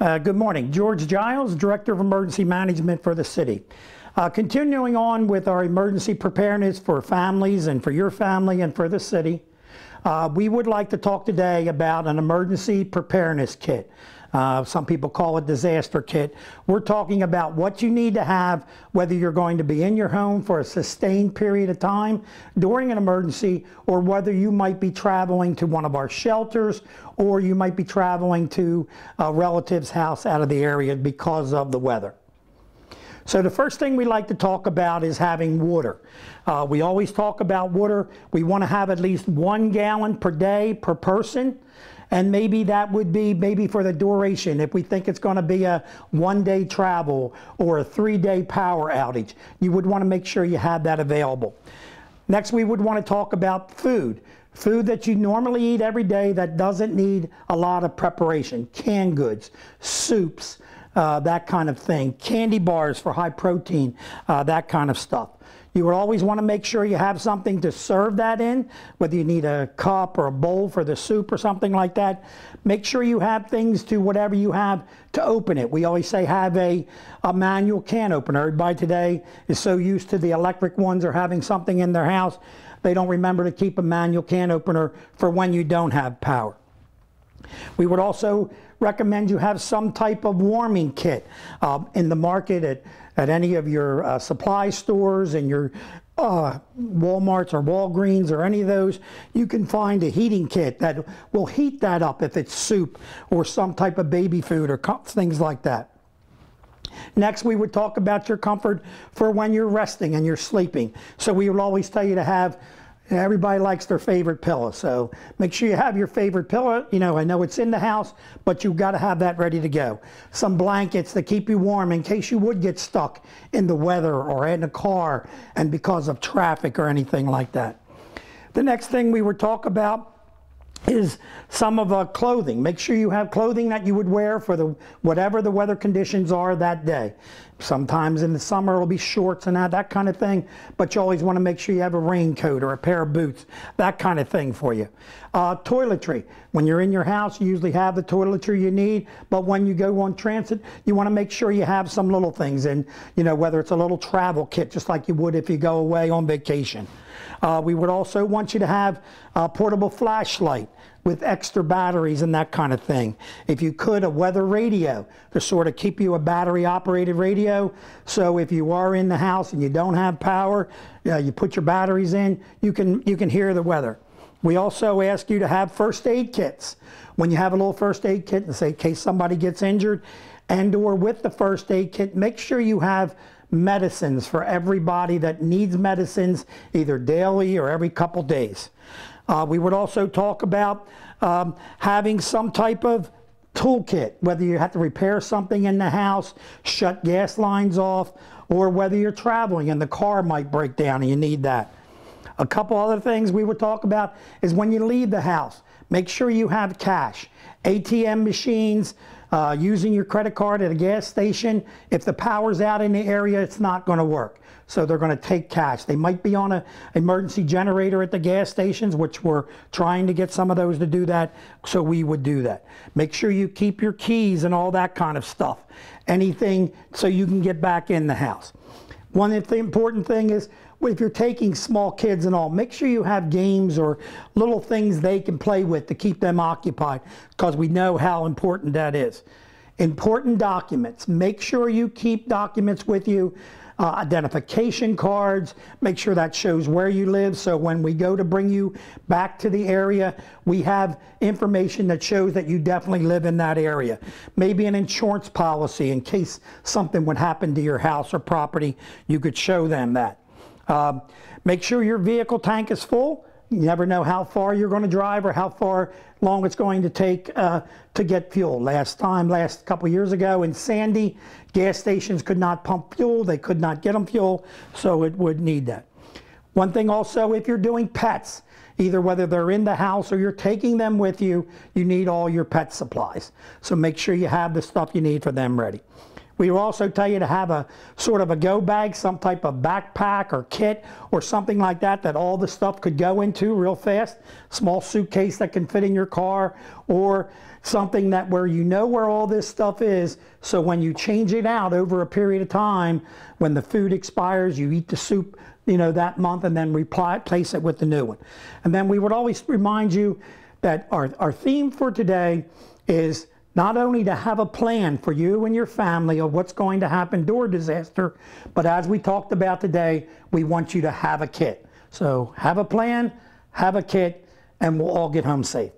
Good morning. George Giles, Director of Emergency Management for the city. Continuing on with our emergency preparedness for families and for your family and for the city, we would like to talk today about an emergency preparedness kit. Some people call it disaster kit. We're talking about what you need to have, whether you're going to be in your home for a sustained period of time during an emergency, or whether you might be traveling to one of our shelters, or you might be traveling to a relative's house out of the area because of the weather. So the first thing we like to talk about is having water. We always talk about water. We want to have at least 1 gallon per day per person. And maybe that would be for the duration. If we think it's going to be a 1-day travel or a 3-day power outage, you would want to make sure you have that available. Next, we would want to talk about food. Food that you normally eat every day that doesn't need a lot of preparation. Canned goods, soups, that kind of thing. Candy bars for high protein, that kind of stuff. You would always want to make sure you have something to serve that in, whether you need a cup or a bowl for the soup or something like that. Make sure you have things to whatever you have to open it. We always say have a manual can opener. Everybody today is so used to the electric ones or having something in their house, they don't remember to keep a manual can opener for when you don't have power. We would also recommend you have some type of warming kit in the market at any of your supply stores and your Walmarts or Walgreens or any of those. You can find a heating kit that will heat that up if it's soup or some type of baby food or things like that. Next, we would talk about your comfort for when you're resting and you're sleeping. So we would always tell you to have, everybody likes their favorite pillow, so make sure you have your favorite pillow. You know, I know it's in the house, but you've got to have that ready to go. Some blankets that keep you warm in case you would get stuck in the weather or in a car and because of traffic or anything like that. The next thing we would talk about is some of clothing. Make sure you have clothing that you would wear for whatever the weather conditions are that day. Sometimes in the summer it'll be shorts and that kind of thing, but you always want to make sure you have a raincoat or a pair of boots, that kind of thing for you. Toiletry. When you're in your house, you usually have the toiletry you need, but when you go on transit, you want to make sure you have some little things, and you know, whether it's a little travel kit, just like you would if you go away on vacation. We would also want you to have a portable flashlight with extra batteries and that kind of thing. If you could, a weather radio to sort of keep you a battery operated radio. So if you are in the house and you don't have power, you put your batteries in, you can hear the weather. We also ask you to have first aid kits. When you have a little first aid kit, in case somebody gets injured, and or with the first aid kit, make sure you have medicines for everybody that needs medicines either daily or every couple days. We would also talk about having some type of toolkit, whether you have to repair something in the house, shut gas lines off, or whether you're traveling and the car might break down and you need that. A couple other things we would talk about is when you leave the house, make sure you have cash. ATM machines, using your credit card at a gas station, if the power's out in the area, it's not going to work. So they're going to take cash. They might be on an emergency generator at the gas stations, which we're trying to get some of those to do that, so we would do that. Make sure you keep your keys and all that kind of stuff. Anything so you can get back in the house. One important thing is, if you're taking small kids and all, make sure you have games or little things they can play with to keep them occupied, because we know how important that is. Important documents. Make sure you keep documents with you. Identification cards, make sure that shows where you live, so when we go to bring you back to the area, we have information that shows that you definitely live in that area. Maybe an insurance policy in case something would happen to your house or property, you could show them that. Make sure your vehicle tank is full. You never know how far you're going to drive or how long it's going to take to get fuel. Last couple years ago in Sandy, gas stations could not pump fuel. They could not get them fuel, so it would need that. One thing also, if you're doing pets, either whether they're in the house or you're taking them with you, you need all your pet supplies. So make sure you have the stuff you need for them ready. We will also tell you to have a sort of a go bag, some type of backpack or kit or something like that that all the stuff could go into real fast. Small suitcase that can fit in your car, or something that where you know where all this stuff is, so when you change it out over a period of time, when the food expires, you eat the soup, you know, that month, and then replace it with the new one. And then we would always remind you that our theme for today is not only to have a plan for you and your family of what's going to happen during disaster, but as we talked about today, we want you to have a kit. So have a plan, have a kit, and we'll all get home safe.